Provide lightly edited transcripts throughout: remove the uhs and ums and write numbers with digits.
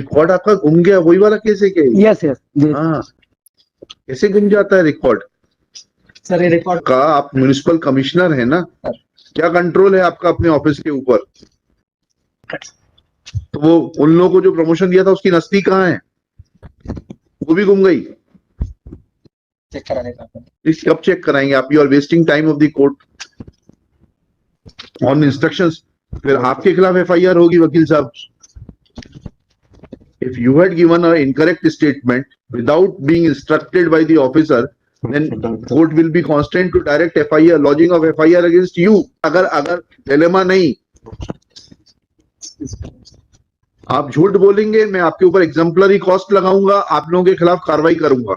Record आपका गुम गया, वही वाला केस है क्या ये? यस यस हाँ, कैसे गुम जाता है रिकॉर्ड? सर, ये रिकॉर्ड का आप म्युनिसिपल कमिश्नर है ना, क्या कंट्रोल है आपका अपने ऑफिस के ऊपर? तो वो उन लोगों को जो प्रमोशन दिया था उसकी नस्ती कहाँ है? वो भी गुम गई। चेक कराने का इस कब चेक कराएंगे आप? You are wasting time of the court on instructions. फिर आपके खिलाफ एफआईआर होगी वकील साहब। If you had given an incorrect statement without being instructed by the officer, then court will be constrained to direct FIR, lodging of FIR against you. अगर dilemma नहीं, आप झूठ बोलेंगे, मैं आपके ऊपर एग्जाम्पलरी कॉस्ट लगाऊंगा, आप लोगों के खिलाफ कार्रवाई करूंगा।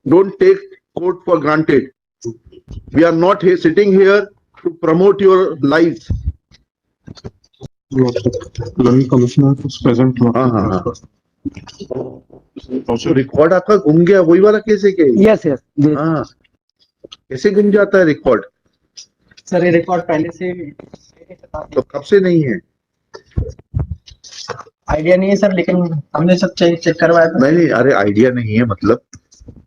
Don't take court for granted. We are not here sitting here to promote your lives. Commissioner present. हाँ। तो रिकॉर्ड आपका गुम गया, वही वाला केस है क्या ये? यस यस हाँ, कैसे गुम जाता है रिकॉर्ड? सर, ये रिकॉर्ड पहले से तो कब से नहीं है? आइडिया नहीं है सर, लेकिन हमने सब चेक करवाया था। नहीं, अरे आइडिया नहीं है मतलब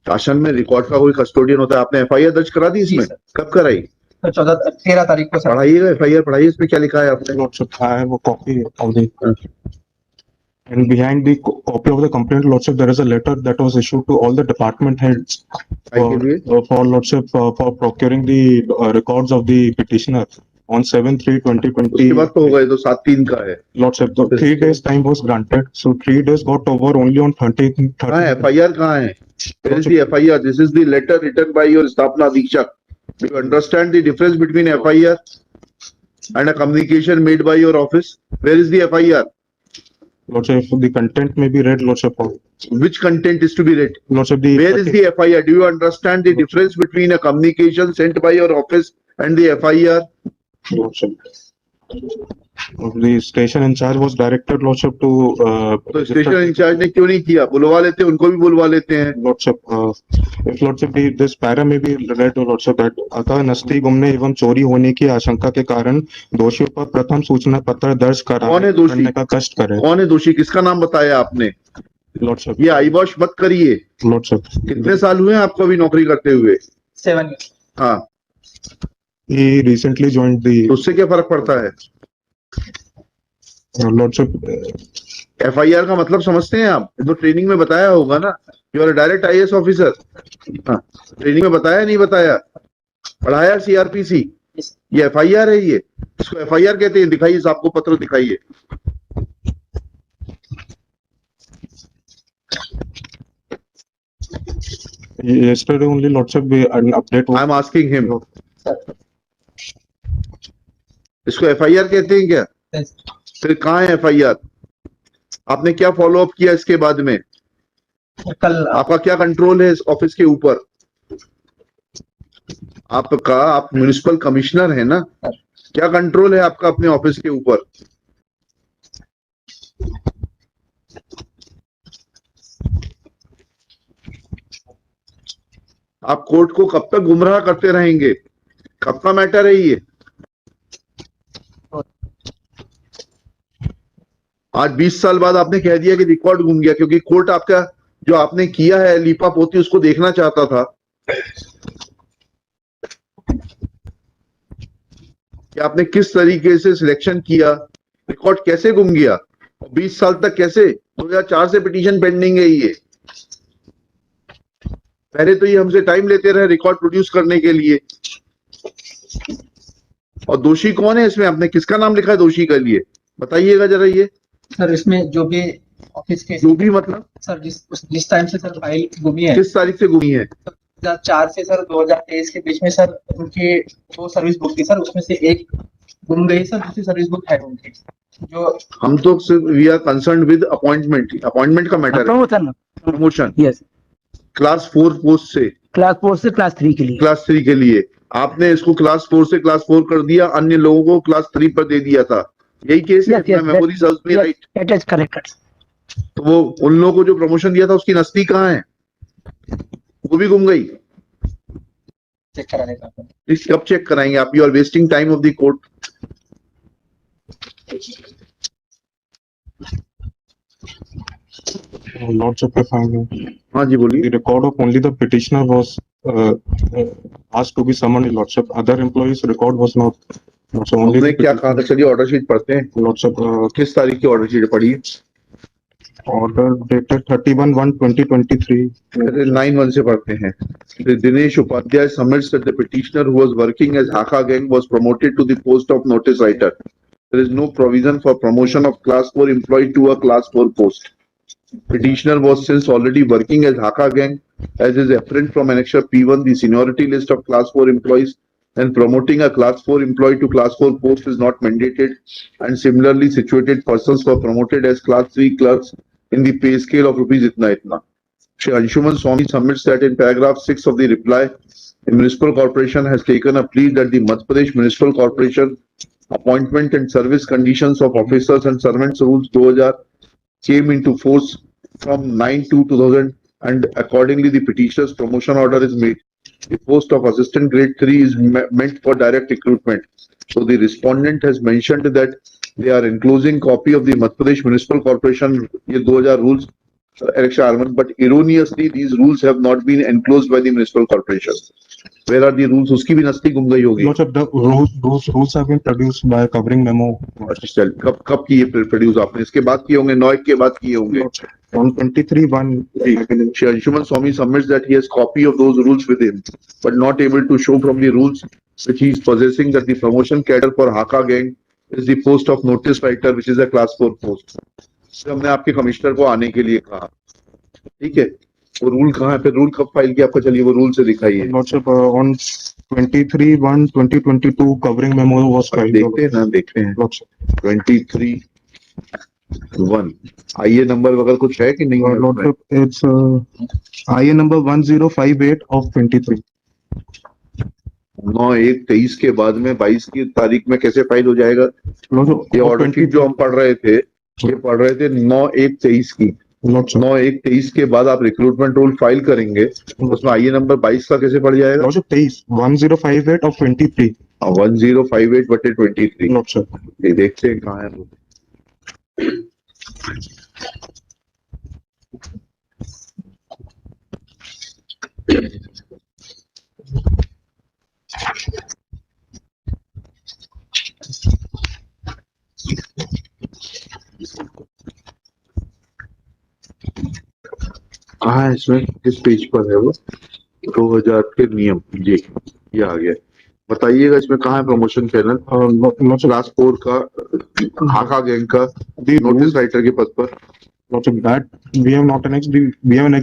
शासन में रिकॉर्ड का कोई कस्टोडियन होता है। आपने एफआईआर दर्ज करा दी इसमें? कब कराई? 13 तारीख को सर। पढ़ाइएगा एफआईआर, पढ़ाइए, इसमें क्या लिखा है आपने? लॉर्डशिप है वो copy of the and behind the copy of the complaint, lordship, there is a letter that was issued to all the department heads for lordship for procuring the records of the petitioner on 7/3/2020. उसके बाद तो हो गए, तो 7/3 का है lordship, so 3 days time was granted, so 3 days got over only on 30th. कहाँ है एफआईआर? कहाँ है? Where is the FIR? This is the letter written by your Sthapna Deekshak. Do you understand the difference between FIR and a communication made by your office? Where is the FIR? Lordship, the content may be read, lordship. Which content is to be read? Lordship, Where is the FIR? Do you understand the difference between a communication sent by your office and the FIR? Lordship, the station in charge was directed, lordship, to तो station in charge ने क्यों नहीं किया? बुलवा लेते, उनको भी बुलवा लेते हैं। lordship, if lordship, this para may be read to lordship that अतः नस्ती गुमने एवं चोरी होने की आशंका के कारण दोषियों पर प्रथम सूचना पत्र दर्ज कौन है दोषी? करने का कष्ट करे। कौन है दोषी? किसका नाम बताया आपने? लॉर्डशिप, ये आईबॉश मत करिए। लॉर्डशिप, कितने साल हुए हैं आपको अभी नौकरी करते हुए? 7 हाँ, he recently joined the तो उससे क्या फर्क पड़ता है? lordship, एफआईआर का मतलब समझते हैं आप? तो ट्रेनिंग में बताया होगा ना, you are direct IAS officer. हाँ, ट्रेनिंग में बताया नहीं बताया? पढ़ाया सीआरपीसी? ये एफआईआर है, ये इसको एफआईआर कहते हैं। दिखाइए, आपको पत्र दिखाइए। yesterday only, lordship, an update I am asking him, इसको एफआईआर कहते हैं क्या? फिर कहाँ है एफआईआर? आपने क्या फॉलो अप किया इसके बाद में? कल आपका क्या कंट्रोल है इस ऑफिस के ऊपर? आपका, आप म्युनिसिपल कमिश्नर है ना, क्या कंट्रोल है आपका अपने ऑफिस के ऊपर? आप कोर्ट को कब तक गुमराह करते रहेंगे? कब का मैटर है ये? आज 20 साल बाद आपने कह दिया कि रिकॉर्ड गुम गया, क्योंकि कोर्ट आपका जो आपने किया है लीपा पोती उसको देखना चाहता था कि आपने किस तरीके से सिलेक्शन किया। रिकॉर्ड कैसे गुम गया? 20 साल तक कैसे? 2004 से पिटीशन पेंडिंग है ये। पहले तो ये हमसे टाइम लेते रहे रिकॉर्ड प्रोड्यूस करने के लिए। और दोषी कौन है इसमें? आपने किसका नाम लिखा है दोषी के लिए? बताइएगा जरा ये। सर, इसमें जो भी ऑफिस के जो भी मतलब सर, जिस टाइम से सर फाइल गुमी है, किस तारीख से गुमी है? 2004 से सर 2023 के बीच में सर उनकी 2 सर्विस बुक थी सर, उसमें से एक गुम गई सर, दूसरी सर्विस बुक है उनकी। जो हम तो सिर्फ we are concern with appointment का मैटर है। प्रमोशन यस, क्लास 4 पोस्ट से क्लास 4 से क्लास 3 के लिए। क्लास 3 के लिए आपने इसको क्लास 4 से क्लास 4 कर दिया, अन्य लोगों को क्लास 3 पर दे दिया था। यही केस है? Memory serves me right? It is correct. तो वो उन लोगों को जो प्रमोशन दिया था उसकी नस्ती कहाँ है? वो भी गुम गई। चेक कराने का कब चेक कराएंगे आप? You are wasting time of the court. Lordship, if I may, हाँ जी बोलिए. the record of only the petitioner was asked to be summoned in Lordship. Other employees' record was not. So only उसने the क्या कहा था? चलिए order sheet पढ़ते हैं. Lordship, किस तारीख की ऑर्डर शीट पढ़ी? order dated 31/1/2023. 9/1 से पढ़ते हैं. Dinesh Upadhyay submits that the petitioner who was working as Haka gang was promoted to the post of notice writer. There is no provision for promotion of class 4 employee to a class 4 post. Petitioner was since already working as Haka gang, as is apparent from annexure P1, the seniority list of class 4 employees, and promoting a class 4 employee to class 4 post is not mandated, and similarly situated persons were promoted as class 3 clerks in the pay scale of rupees itna itna. Shri Anshuman Swami submits that in paragraph 6 of the reply, the municipal corporation has taken a plea that the Madhya Pradesh Municipal Corporation appointment and service conditions of officers and servants rules 2000 came into force from 9/2/2000, and accordingly the petitioner's promotion order is made. The post of assistant grade 3 is meant for direct recruitment. So the respondent has mentioned that they are enclosing copy of the Madhya Pradesh Municipal Corporation ये 2000 rules election armament, but erroneously these rules have not been enclosed by the municipal corporation. Where are the rules? उसकी भी नस्ती गुम गई होगी. Lordship, those rules have been produced by a covering memo. चल कब किए produce आपने? इसके बाद किए होंगे, 9 के बाद किए होंगे. On 23/1. Shri Anshuman Swami submits that he has copy of those rules with him, but not able to show from the rules which he is possessing that the promotion cadre for Haka gang is the post of notice writer, which is a class 4 post. तो हमने आपके commissioner को आने के लिए कहा. ठीक है, वो रूल कहाँ है? फिर रूल कब फाइल किया आपका? चलिए वो रूल से दिखाइए. Lordship, on 23/1/2022 covering memo was filed. देखते हैं ना, देखते हैं. Lordship. 23/1 आईए नंबर वगैरह कुछ है कि नहीं है? Lordship, it's IA number 1058 of 23. 9/1/23 के बाद में 22 की तारीख में कैसे फाइल हो जाएगा? Lordship, ये ऑर्डर शीट जो हम पढ़ रहे थे, ये पढ़ रहे थे 9/1/23 की. Lordship. 9/1/23 के बाद आप रिक्रूटमेंट रूल फाइल करेंगे, उसमें आईए नंबर 22 का कैसे पड़ जाएगा? Lordship, 1058 of 23. 1058/23. Lordship. ये देखते हैं कहाँ है वो. कहाँ है इसमें? किस पेज पर है वो? 2000 के नियम. जी ये आ गया. बताइएगा इसमें कहाँ है प्रमोशन चैनल? क्लास 4 का हाका गैंग का नोटिस राइटर के पद पर. Lordship, that we have not annexed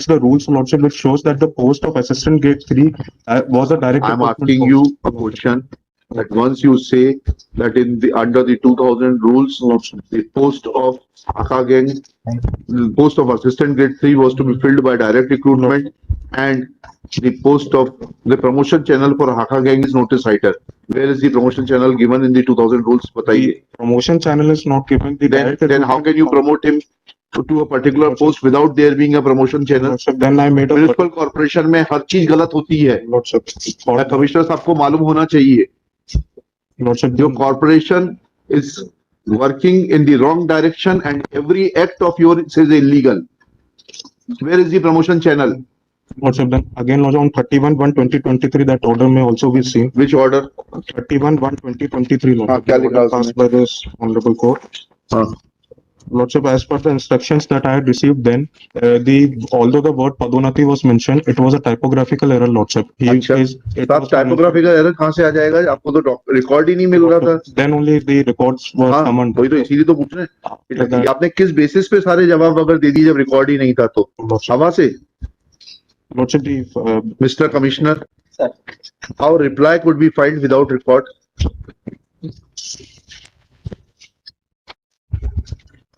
the rules, Lordship, which shows that the post of assistant grade 3 was a direct. I am asking you a question that once you say that in the under the 2000 rules, the post of Haka gang, the post of assistant grade 3 was to be filled by direct recruitment, and the post of the promotion channel for Haka gang is notice writer. Where is the promotion channel given in the 2000 rules? बताइए. Promotion channel is not given. The Then how can you promote him to a particular post without there being a promotion channel? Lordship, then I made a municipal corporation में हर चीज गलत होती है. Lordship. Commissioner साहब को मालूम होना चाहिए. Lordship, Your corporation is working in the wrong direction and every act of yours is illegal. Where is the promotion channel? Lordship, then again, Lordship, on 31/1/2023, that order may also be seen. Which order? 31/1/2023, हाँ, Lordship. क्या लिखा Order passed by this honorable court. हाँ. Lordship, as per the instructions that I had received then, although the word Padonati was mentioned, it was a typographical error, Lordship. अच्छा. आप typographical error कहाँ से आ जाएगा? आपको तो रिकॉर्ड ही नहीं मिल रहा था. Then only the records were हाँ, summoned. वही तो इसीलिए तो पूछ रहे हैं. आपने किस बेसिस पे सारे जवाब अगर दे दिए जब रिकॉर्ड ही नहीं था तो? हवा से. Lordship, the Mr. Commissioner, Sir. how reply could be filed without record?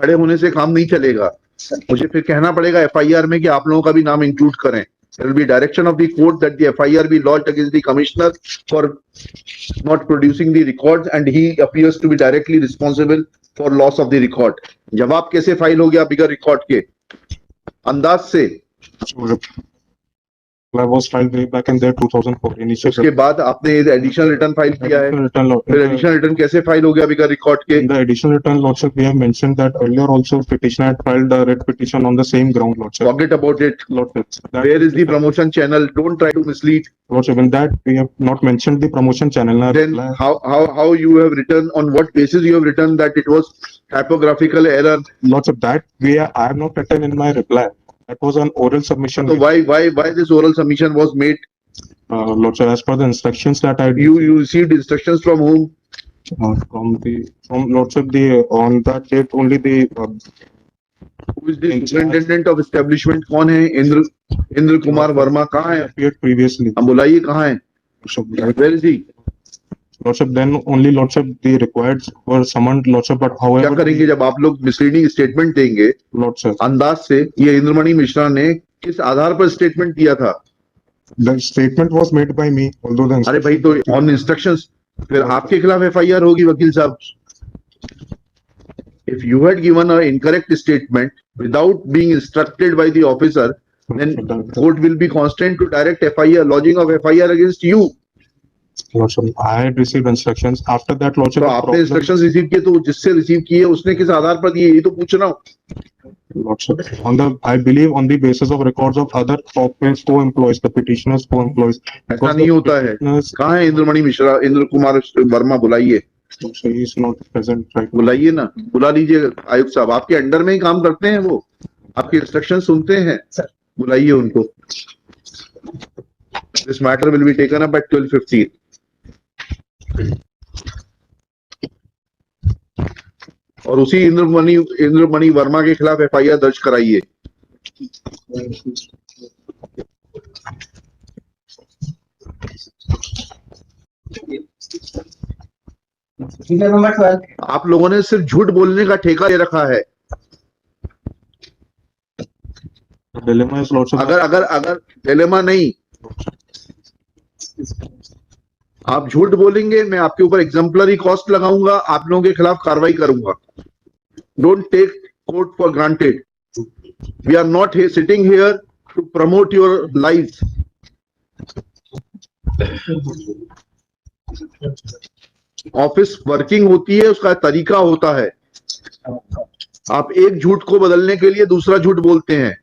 खड़े होने से काम नहीं चलेगा. मुझे फिर कहना पड़ेगा एफआईआर में कि आप लोगों का भी नाम इंक्लूड करें. There will be direction of the court that the FIR be lodged against the commissioner for not producing the records, and he appears to be directly responsible for loss of the record. जवाब कैसे file हो गया बिगर record के? अंदाज से. reply was filed way back in the 2004 initial उसके बाद आपने एडिशनल रिटर्न फाइल किया है, return. फिर एडिशनल रिटर्न कैसे फाइल हो गया बिगर रिकॉर्ड के? In the additional return, Lordship, we have mentioned that earlier also petitioner had filed a writ petition on the same ground, Lordship. Forget about it. Lordship. That- Where is the promotion channel? Don't try to mislead. Lordship, in that we have not mentioned the promotion channel. In our Then reply. how you have written, on what basis you have written that it was typographical error? Lordship, that I have not written in my reply. That was an oral submission. So why this oral submission was made? Lordship, as per the instructions that I You received instructions from whom? from Lordship, on that date only Who is the superintendent of establishment? कौन है? इंद्र कुमार वर्मा कहाँ है? appeared previously. हम बुलाइए कहाँ है? Lordship, Where is he? Lordship, then only Lordship, the required were summoned, Lordship, but क्या however. करेंगे जब आप लोग मिसलीडिंग स्टेटमेंट देंगे Lordship, अंदाज से? ये इंद्रमणि मिश्रा ने किस आधार पर स्टेटमेंट दिया था? the statement was made by me, although the. अरे भाई, तो ऑन इंस्ट्रक्शंस फिर आपके खिलाफ एफआईआर होगी वकील साहब. If you had given an incorrect statement without being instructed by the officer, then court will be constrained to direct FIR, lodging of FIR against you. Lordship, I had received instructions. After that, Lordship. तो the आपने problem- instructions receive किए, तो जिससे receive किए उसने किस आधार पर दिए, ये तो पूछ रहा हूँ. Lordship, I believe on the basis of records of other office co-employees, the petitioners co-employees. ऐसा नहीं होता है. Petitioners, कहाँ है इंद्रमणि मिश्रा? इंद्र कुमार वर्मा बुलाइए, Lordship, he is not present right now. बुलाइए ना, बुला लीजिए. आयुक्त साहब आपके अंडर में ही काम करते हैं, वो आपके इंस्ट्रक्शन सुनते हैं. सर. बुलाइए उनको. This matter will be taken up at 12:15. और उसी इंद्रमणि वर्मा के खिलाफ एफआईआर दर्ज कराइए. Detail number 12. आप लोगों ने सिर्फ झूठ बोलने का ठेका ले रखा है. The dilemma is, Lordship. अगर डिलेमा नहीं, आप झूठ बोलेंगे, मैं आपके ऊपर एग्जाम्पलरी कॉस्ट लगाऊंगा, आप लोगों के खिलाफ कार्रवाई करूंगा. Don't take court for granted. We are not sitting here to promote your life. Office working होती है, उसका तरीका होता है. आप एक झूठ को बदलने के लिए दूसरा झूठ बोलते हैं.